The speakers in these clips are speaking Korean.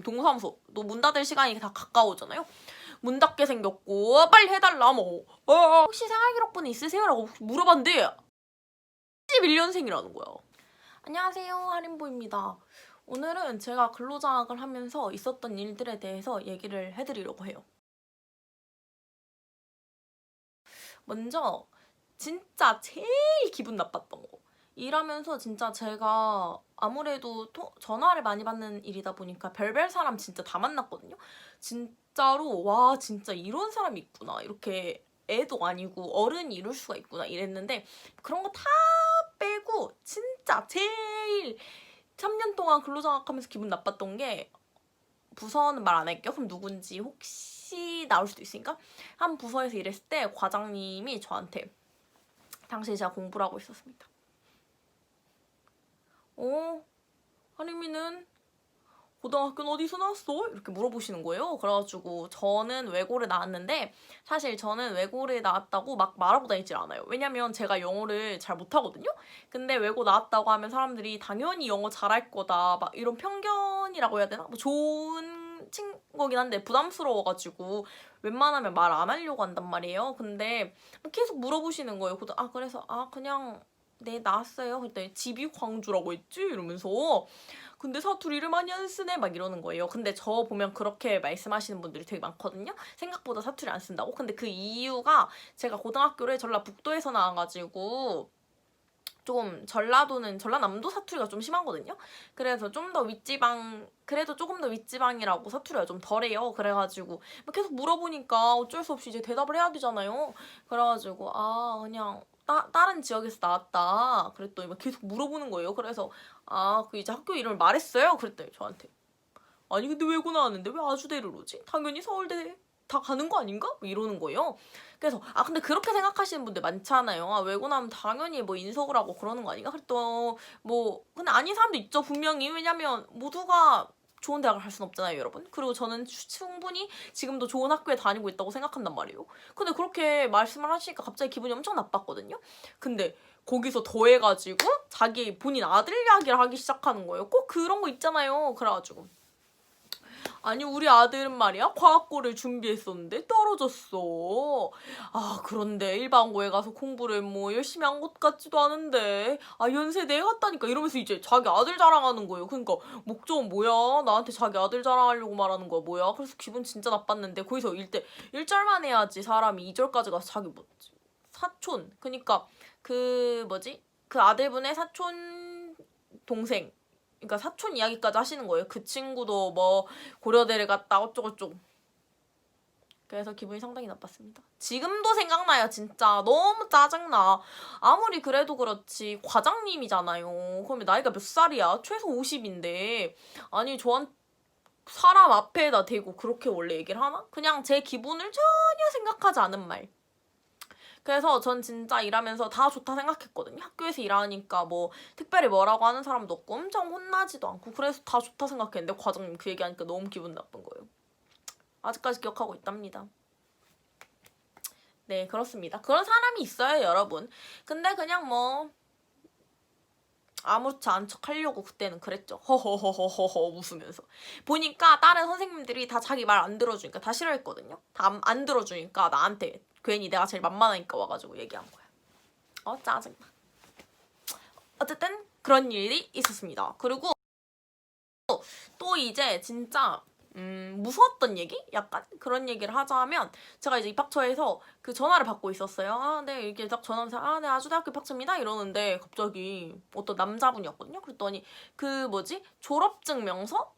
동사무소 또 문 닫을 시간이 다 가까워잖아요. 문 닫게 생겼고 빨리 해달라 뭐 혹시 생활기록부는 있으세요? 라고 물어봤는데 11년생이라는 거야. 안녕하세요, 할인보입니다. 오늘은 제가 근로장학을 하면서 있었던 일들에 대해서 얘기를 해드리려고 해요. 먼저 진짜 제일 기분 나빴던 거. 일하면서 진짜 제가 아무래도 전화를 많이 받는 일이다 보니까 별별 사람 진짜 다 만났거든요. 진짜로 와 진짜 이런 사람이 있구나. 이렇게 애도 아니고 어른이 이럴 수가 있구나 이랬는데 그런 거 다 빼고 진짜 제일 3년 동안 근로장학하면서 기분 나빴던 게 부서는 말 안 할게요. 그럼 누군지 혹시 나올 수도 있으니까 한 부서에서 일했을 때 과장님이 저한테 당시 제가 공부를 하고 있었습니다. 하림이는 고등학교는 어디서 나왔어? 이렇게 물어보시는 거예요. 그래가지고 저는 외고를 나왔는데 사실 저는 외고를 나왔다고 막 말하고 다니질 않아요. 왜냐면 제가 영어를 잘 못하거든요. 근데 외고 나왔다고 하면 사람들이 당연히 영어 잘할 거다 막 이런 편견이라고 해야 되나? 뭐 좋은 거긴 한데 부담스러워가지고 웬만하면 말 안 하려고 한단 말이에요. 근데 계속 물어보시는 거예요. 그래서 그냥 네 나왔어요. 그랬더니 집이 광주라고 했지? 이러면서 근데 사투리 를 많이 안 쓰네? 막 이러는 거예요. 근데 저 보면 그렇게 말씀하시는 분들이 되게 많거든요. 생각보다 사투리 안 쓴다고. 근데 그 이유가 제가 고등학교를 전라북도에서 나와가지고 조금 전라남도 사투리가 좀 심하거든요. 그래서 좀 더 윗지방, 그래도 조금 더 윗지방이라고 사투리가 좀 덜해요. 그래가지고 계속 물어보니까 어쩔 수 없이 이제 대답을 해야 되잖아요. 그래가지고 그냥 다른 지역에서 나왔다. 그랬더니 막 계속 물어보는 거예요. 그래서 그 이제 학교 이름을 말했어요. 그랬더니 저한테 아니 근데 외고 나왔는데 왜 아주대를 오지? 당연히 서울대 다 가는 거 아닌가? 뭐 이러는 거예요. 그래서 근데 그렇게 생각하시는 분들 많잖아요. 외고 나면 당연히 뭐 인서울 하고 그러는 거 아닌가? 그랬더니 근데 아닌 사람도 있죠 분명히. 왜냐면 모두가 좋은 대학을 갈 순 없잖아요, 여러분. 그리고 저는 충분히 지금도 좋은 학교에 다니고 있다고 생각한단 말이에요. 근데 그렇게 말씀을 하시니까 갑자기 기분이 엄청 나빴거든요. 근데 거기서 더해가지고 자기 본인 아들 이야기를 하기 시작하는 거예요. 꼭 그런 거 있잖아요. 그래가지고 아니 우리 아들은 말이야 과학고를 준비했었는데 떨어졌어. 그런데 일반고에 가서 공부를 뭐 열심히 한 것 같지도 않은데 연세대에 갔다니까 이러면서 이제 자기 아들 자랑하는 거예요. 그러니까 목적은 뭐야? 나한테 자기 아들 자랑하려고 말하는 거야 뭐야? 그래서 기분 진짜 나빴는데 거기서 1절만 해야지 사람이 2절까지 가서 자기 사촌 그러니까 그 아들분의 사촌 동생 그러니까 사촌 이야기까지 하시는 거예요. 그 친구도 뭐 고려대를 갔다 어쩌고저쩌고. 그래서 기분이 상당히 나빴습니다. 지금도 생각나요. 진짜 너무 짜증나. 아무리 그래도 그렇지 과장님이잖아요. 그러면 나이가 몇 살이야? 최소 50인데 아니 사람 앞에다 대고 그렇게 원래 얘기를 하나? 그냥 제 기분을 전혀 생각하지 않은 말. 그래서 전 진짜 일하면서 다 좋다 생각했거든요. 학교에서 일하니까 뭐 특별히 뭐라고 하는 사람도 없고 엄청 혼나지도 않고 그래서 다 좋다 생각했는데 과장님 그 얘기하니까 너무 기분 나쁜 거예요. 아직까지 기억하고 있답니다. 네, 그렇습니다. 그런 사람이 있어요, 여러분. 근데 그냥 뭐 아무렇지 않은 척 하려고 그때는 그랬죠. 허허허허허 웃으면서. 보니까 다른 선생님들이 다 자기 말 안 들어주니까 다 싫어했거든요. 다 안 들어주니까 나한테 괜히 내가 제일 만만하니까 와가지고 얘기한 거야. 짜증나. 어쨌든 그런 일이 있었습니다. 그리고 또 이제 진짜 무서웠던 얘기? 약간 그런 얘기를 하자면 제가 이제 입학처에서 그 전화를 받고 있었어요. 네 이렇게 딱 전화하면서 네 아주대학교 입학처입니다 이러는데 갑자기 어떤 남자분이었거든요. 그랬더니 졸업증 명서?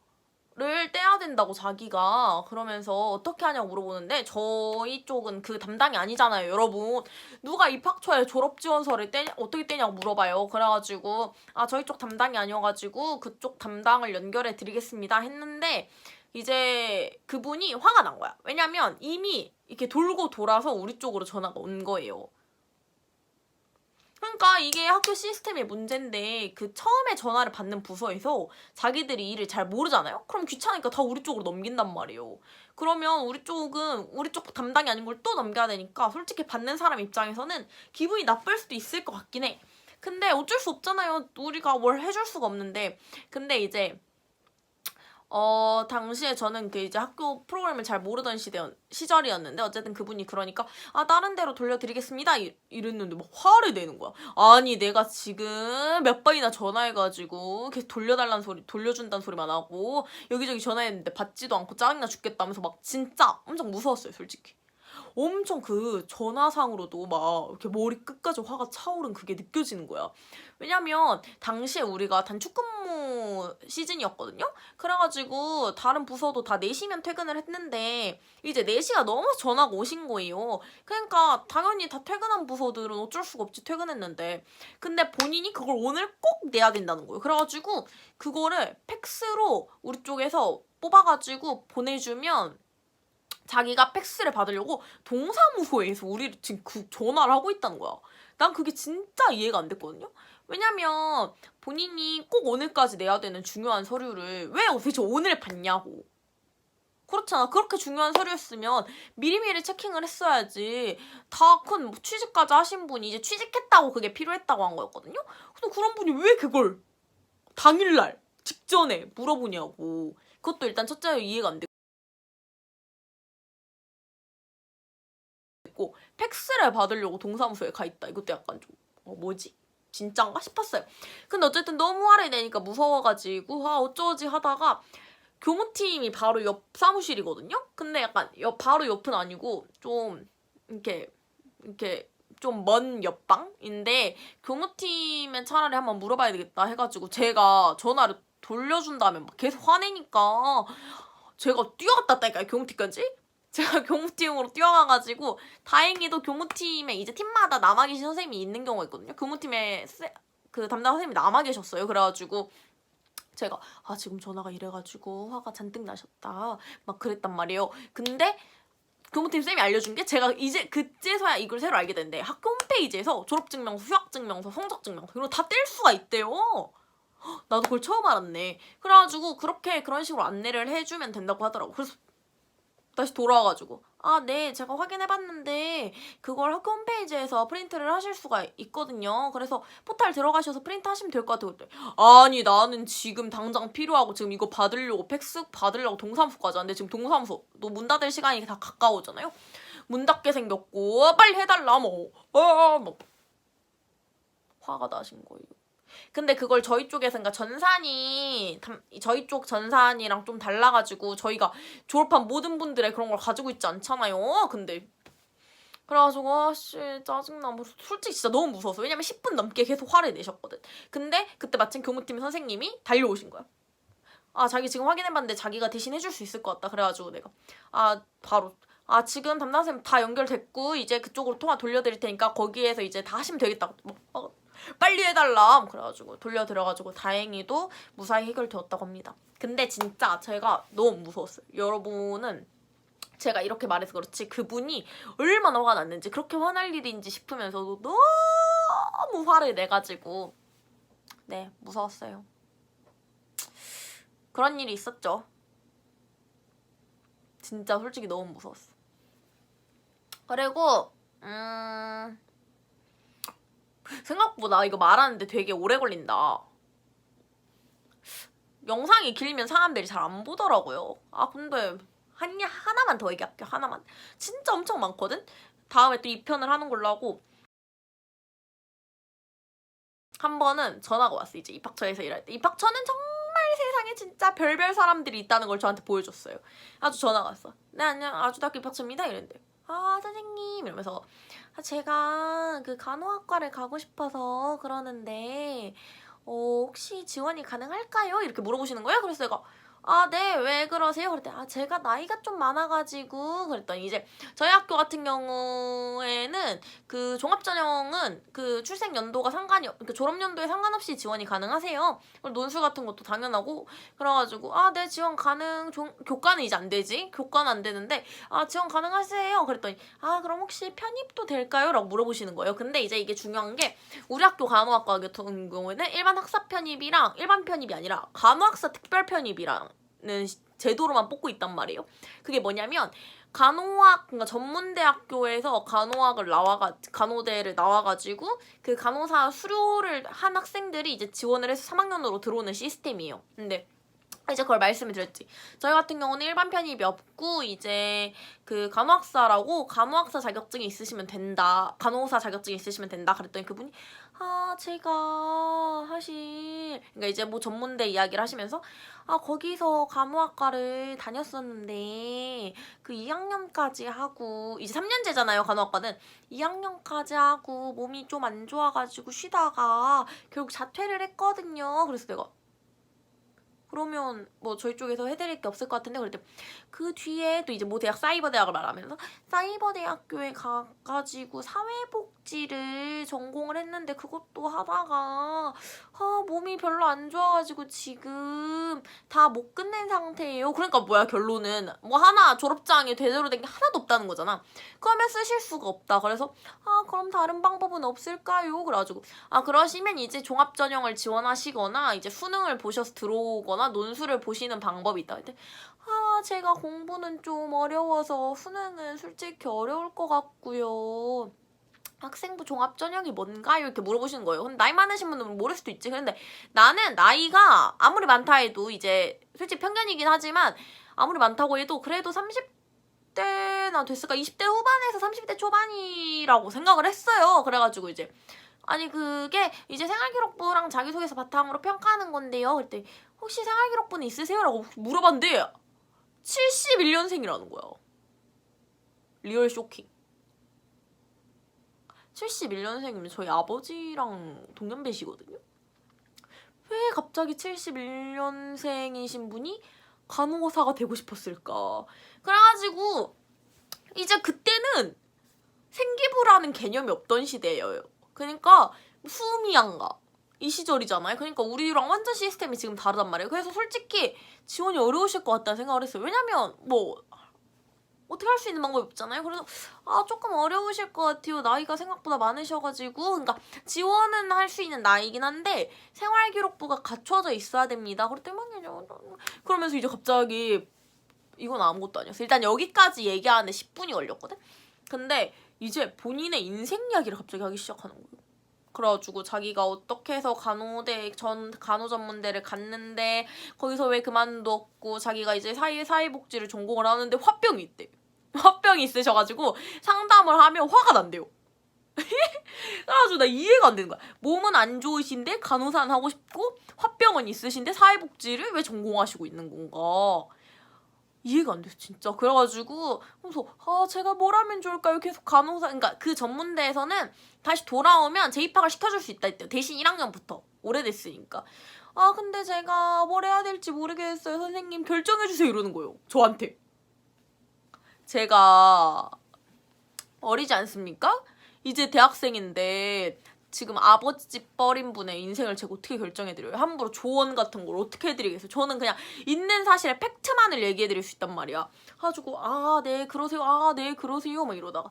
를 떼야 된다고 자기가 그러면서 어떻게 하냐고 물어보는데 저희 쪽은 그 담당이 아니잖아요 여러분. 누가 입학처에 졸업지원서를 어떻게 떼냐고 물어봐요. 그래가지고 저희 쪽 담당이 아니어가지고 그쪽 담당을 연결해 드리겠습니다 했는데 이제 그분이 화가 난 거야. 왜냐면 이미 이렇게 돌고 돌아서 우리 쪽으로 전화가 온 거예요. 그러니까 이게 학교 시스템의 문제인데 그 처음에 전화를 받는 부서에서 자기들이 일을 잘 모르잖아요? 그럼 귀찮으니까 다 우리 쪽으로 넘긴단 말이에요. 그러면 우리 쪽은 우리 쪽 담당이 아닌 걸 또 넘겨야 되니까 솔직히 받는 사람 입장에서는 기분이 나쁠 수도 있을 것 같긴 해. 근데 어쩔 수 없잖아요. 우리가 뭘 해줄 수가 없는데. 근데 이제 당시에 저는 그 이제 학교 프로그램을 잘 모르던 시절이었는데, 어쨌든 그분이 그러니까, 다른 데로 돌려드리겠습니다. 이랬는데 막 화를 내는 거야. 아니, 내가 지금 몇 번이나 전화해가지고, 계속 돌려준다는 소리만 하고, 여기저기 전화했는데 받지도 않고 짜증나 죽겠다면서 막 진짜 엄청 무서웠어요, 솔직히. 엄청 그 전화상으로도 막 이렇게 머리 끝까지 화가 차오른 그게 느껴지는 거야. 왜냐면 당시에 우리가 단축근무 시즌이었거든요. 그래가지고 다른 부서도 다 4시면 퇴근을 했는데 이제 4시가 넘어서 전화가 오신 거예요. 그러니까 당연히 다 퇴근한 부서들은 어쩔 수가 없지 퇴근했는데 근데 본인이 그걸 오늘 꼭 내야 된다는 거예요. 그래가지고 그거를 팩스로 우리 쪽에서 뽑아가지고 보내주면 자기가 팩스를 받으려고 동사무소에서 우리를 지금 전화를 하고 있다는 거야. 난 그게 진짜 이해가 안 됐거든요. 왜냐면 본인이 꼭 오늘까지 내야 되는 중요한 서류를 왜 도대체 오늘 받냐고. 그렇잖아. 그렇게 중요한 서류였으면 미리미리 체킹을 했어야지. 다 큰 취직까지 하신 분이 이제 취직했다고 그게 필요했다고 한 거였거든요. 근데 그런 분이 왜 그걸 당일날 직전에 물어보냐고. 그것도 일단 첫째로 이해가 안 됐고 팩스를 받으려고 동사무소에 가 있다. 이것도 약간 좀 뭐지? 진짠가 싶었어요. 근데 어쨌든 너무 화를 내니까 무서워가지고 어쩌지 하다가 교무팀이 바로 옆 사무실이거든요. 근데 약간 바로 옆은 아니고 좀 이렇게 좀 먼 옆방인데 교무팀에 차라리 한번 물어봐야 되겠다 해가지고 제가 전화를 돌려준 다음에 막 계속 화내니까 제가 뛰어갔다 왔다니까요, 교무팀까지. 제가 교무팀으로 뛰어가가지고 다행히도 교무팀에 이제 팀마다 남아 계신 선생님이 있는 경우가 있거든요. 교무팀에 그 담당 선생님이 남아 계셨어요. 그래가지고 제가 지금 전화가 이래가지고 화가 잔뜩 나셨다 막 그랬단 말이에요. 근데 교무팀 쌤이 알려준 게 제가 이제 그제서야 이걸 새로 알게 됐는데 학교 홈페이지에서 졸업증명서, 휴학증명서, 성적증명서 이런 거 다 뗄 수가 있대요. 나도 그걸 처음 알았네. 그래가지고 그런 식으로 안내를 해주면 된다고 하더라고. 그래서 다시 돌아와가지고 네, 제가 확인해봤는데 그걸 학교 홈페이지에서 프린트를 하실 수가 있거든요. 그래서 포탈 들어가셔서 프린트 하시면 될 것 같아요. 그때 아니 나는 지금 당장 필요하고 지금 이거 받으려고 팩스 받으려고 동사무소까지 왔는데 지금 동사무소 또 문 닫을 시간이 다 가까워잖아요. 문 닫게 생겼고 빨리 해달라 뭐 화가 나신 거예요. 근데 그걸 저희 쪽에서 그러니까 저희 쪽 전산이랑 좀 달라가지고 저희가 졸업한 모든 분들의 그런 걸 가지고 있지 않잖아요. 근데 그래가지고 짜증나. 솔직히 진짜 너무 무서웠어. 왜냐면 10분 넘게 계속 화를 내셨거든. 근데 그때 마침 교무팀 선생님이 달려오신 거야. 자기 지금 확인해봤는데 자기가 대신 해줄 수 있을 것 같다. 그래가지고 내가 바로 지금 담당선생님 다 연결됐고 이제 그쪽으로 통화 돌려드릴 테니까 거기에서 이제 다 하시면 되겠다고 빨리 해달라. 그래가지고 돌려드려가지고 다행히도 무사히 해결되었다고 합니다. 근데 진짜 제가 너무 무서웠어요. 여러분은 제가 이렇게 말해서 그렇지 그분이 얼마나 화가 났는지 그렇게 화날 일인지 싶으면서도 너무 화를 내가지고 네, 무서웠어요. 그런 일이 있었죠. 진짜 솔직히 너무 무서웠어. 그리고 생각보다 이거 말하는데 되게 오래 걸린다. 영상이 길면 사람들이 잘 안 보더라고요. 근데 하나만 더 얘기할게요. 하나만. 진짜 엄청 많거든? 다음에 또 2편을 하는 걸로 하고 한 번은 전화가 왔어. 이제 입학처에서 일할 때. 입학처는 정말 세상에 진짜 별별 사람들이 있다는 걸 저한테 보여줬어요. 아주 전화가 왔어. 네, 안녕. 아주대학교 입학처입니다. 이랬는데 선생님 이러면서 제가 그 간호학과를 가고 싶어서 그러는데 혹시 지원이 가능할까요? 이렇게 물어보시는 거예요. 그래서 내가 네, 왜 그러세요? 그랬더니 제가 나이가 좀 많아가지고 그랬더니 이제 저희 학교 같은 경우에는 그 종합전형은 그 출생 연도가 그 졸업 연도에 상관없이 지원이 가능하세요. 그리고 논술 같은 것도 당연하고 그래가지고 네, 지원 가능. 교과는 이제 안 되지. 교과는 안 되는데 지원 가능하세요. 그랬더니 그럼 혹시 편입도 될까요? 라고 물어보시는 거예요. 근데 이제 이게 중요한 게 우리 학교 간호학과 같은 경우에는 일반 학사 편입이랑 일반 편입이 아니라 간호학사 특별 편입이랑 제도로만 뽑고 있단 말이에요. 그게 뭐냐면 그러니까 전문대학교에서 간호대를 나와가지고 그 간호사 수료를 한 학생들이 이제 지원을 해서 3학년으로 들어오는 시스템이에요. 근데 이제 그걸 말씀을 드렸지. 저희 같은 경우는 일반 편입이 없고 이제 그 간호학사라고 간호학사 자격증이 있으시면 된다. 간호사 자격증이 있으시면 된다. 그랬더니 그분이 제가 사실 그러니까 이제 뭐 전문대 이야기를 하시면서 거기서 간호학과를 다녔었는데 그 2학년까지 하고 이제 3년제잖아요. 간호학과는 2학년까지 하고 몸이 좀 안 좋아가지고 쉬다가 결국 자퇴를 했거든요. 그래서 내가 그러면 뭐 저희 쪽에서 해드릴 게 없을 것 같은데 그랬더니 그 뒤에 또 이제 뭐 대학 사이버대학을 말하면서 사이버대학교에 가가지고 사회복지를 전공을 했는데 그것도 하다가 몸이 별로 안 좋아가지고 지금 다 못 끝낸 상태예요. 그러니까 뭐야 결론은 뭐 하나 졸업장에 제대로 된 게 하나도 없다는 거잖아. 그러면 쓰실 수가 없다. 그래서 그럼 다른 방법은 없을까요? 그래가지고 그러시면 이제 종합전형을 지원하시거나 이제 수능을 보셔서 들어오거나 논술을 보시는 방법이 있다. 근데 제가 공부는 좀 어려워서 수능은 솔직히 어려울 것 같고요. 학생부 종합전형이 뭔가요? 이렇게 물어보시는 거예요. 근데 나이 많으신 분들은 모를 수도 있지. 근데 나는 나이가 아무리 많다 해도 이제 솔직히 편견이긴 하지만 아무리 많다고 해도 그래도 30대나 됐을까? 20대 후반에서 30대 초반이라고 생각을 했어요. 그래가지고 이제 그게 이제 생활기록부랑 자기소개서 바탕으로 평가하는 건데요. 그랬더니 혹시 생활기록부는 있으세요? 라고 물어봤는데 71년생이라는 거야. 리얼 쇼킹. 71년생이면 저희 아버지랑 동년배시거든요. 왜 갑자기 71년생이신 분이 간호사가 되고 싶었을까? 그래가지고 이제 그때는 생기부라는 개념이 없던 시대예요. 그러니까 수미양가 이 시절이잖아요. 그러니까 우리랑 완전 시스템이 지금 다르단 말이에요. 그래서 솔직히 지원이 어려우실 것 같다는 생각을 했어요. 왜냐면 뭐 어떻게 할 수 있는 방법이 없잖아요. 그래서 조금 어려우실 것 같아요. 나이가 생각보다 많으셔가지고 그러니까 지원은 할 수 있는 나이긴 한데 생활기록부가 갖춰져 있어야 됩니다. 그랬더니 그러면서 이제 갑자기 이건 아무것도 아니었어. 일단 여기까지 얘기하는데 10분이 걸렸거든. 근데 이제 본인의 인생 이야기를 갑자기 하기 시작하는 거예요. 그래가지고 자기가 어떻게 해서 간호전문대를 갔는데 거기서 왜 그만뒀고 자기가 이제 사회복지를 전공을 하는데 화병이 있대. 화병이 있으셔가지고 상담을 하면 화가 난대요. 그래가지고 나 이해가 안 되는 거야. 몸은 안 좋으신데 간호사는 하고 싶고 화병은 있으신데 사회복지를 왜 전공하시고 있는 건가. 이해가 안 됐어 진짜. 그래가지고 그래서 제가 뭘 하면 좋을까요? 계속 간호사 그러니까 그 전문대에서는 다시 돌아오면 재입학을 시켜줄 수 있다 했대요. 대신 1학년부터 오래됐으니까. 근데 제가 뭘 해야 될지 모르겠어요. 선생님 결정해주세요 이러는 거예요. 저한테. 제가 어리지 않습니까? 이제 대학생인데 지금 아버지 집 버린 분의 인생을 제가 어떻게 결정해드려요? 함부로 조언 같은 걸 어떻게 해드리겠어요? 저는 그냥 있는 사실의 팩트만을 얘기해드릴 수 있단 말이야. 가지고 네 그러세요. 네 그러세요. 막 이러다가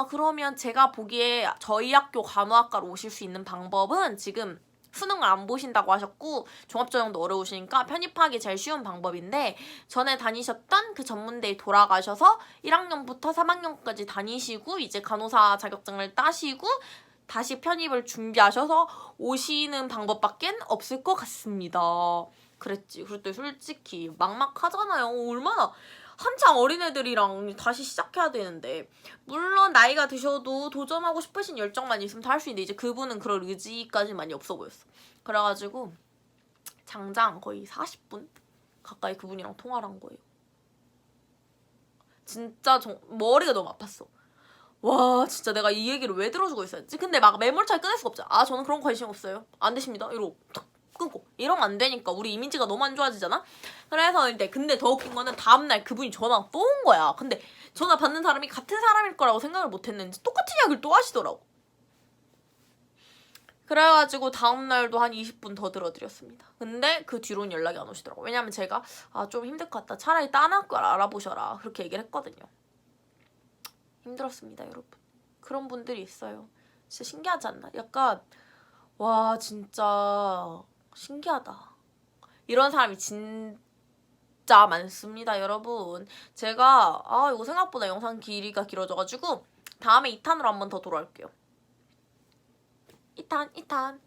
그러면 제가 보기에 저희 학교 간호학과로 오실 수 있는 방법은 지금 수능을 안 보신다고 하셨고 종합전형도 어려우시니까 편입하기 제일 쉬운 방법인데 전에 다니셨던 그 전문대에 돌아가셔서 1학년부터 3학년까지 다니시고 이제 간호사 자격증을 따시고 다시 편입을 준비하셔서 오시는 방법밖에 없을 것 같습니다. 그랬지. 그랬더니 솔직히 막막하잖아요. 얼마나 한창 어린애들이랑 다시 시작해야 되는데 물론 나이가 드셔도 도전하고 싶으신 열정만 있으면 다 할 수 있는데 이제 그분은 그럴 의지까지 많이 없어 보였어. 그래가지고 장장 거의 40분 가까이 그분이랑 통화를 한 거예요. 진짜 머리가 너무 아팠어. 와 진짜 내가 이 얘기를 왜 들어주고 있었지? 근데 막 매몰차게 끊을 수가 없잖아. 저는 그런 거 관심 없어요. 안 되십니다. 이러고 탁 끊고 이러면 안 되니까 우리 이미지가 너무 안 좋아지잖아. 그래서 근데 더 웃긴 거는 다음날 그분이 전화가 또 온 거야. 근데 전화 받는 사람이 같은 사람일 거라고 생각을 못 했는지 똑같은 이야기를 또 하시더라고. 그래가지고 다음날도 한 20분 더 들어드렸습니다. 근데 그 뒤로는 연락이 안 오시더라고. 왜냐면 제가 좀 힘들 것 같다. 차라리 딴 학교를 알아보셔라. 그렇게 얘기를 했거든요. 힘들었습니다, 여러분. 그런 분들이 있어요. 진짜 신기하지 않나? 약간 와 진짜 신기하다. 이런 사람이 진짜 많습니다, 여러분. 제가 이거 생각보다 영상 길이가 길어져가지고 다음에 2탄으로 한 번 더 돌아올게요. 2탄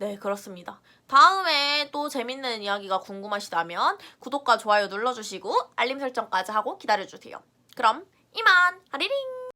네, 그렇습니다. 다음에 또 재밌는 이야기가 궁금하시다면 구독과 좋아요 눌러주시고 알림 설정까지 하고 기다려주세요. 그럼 이만! 아리링!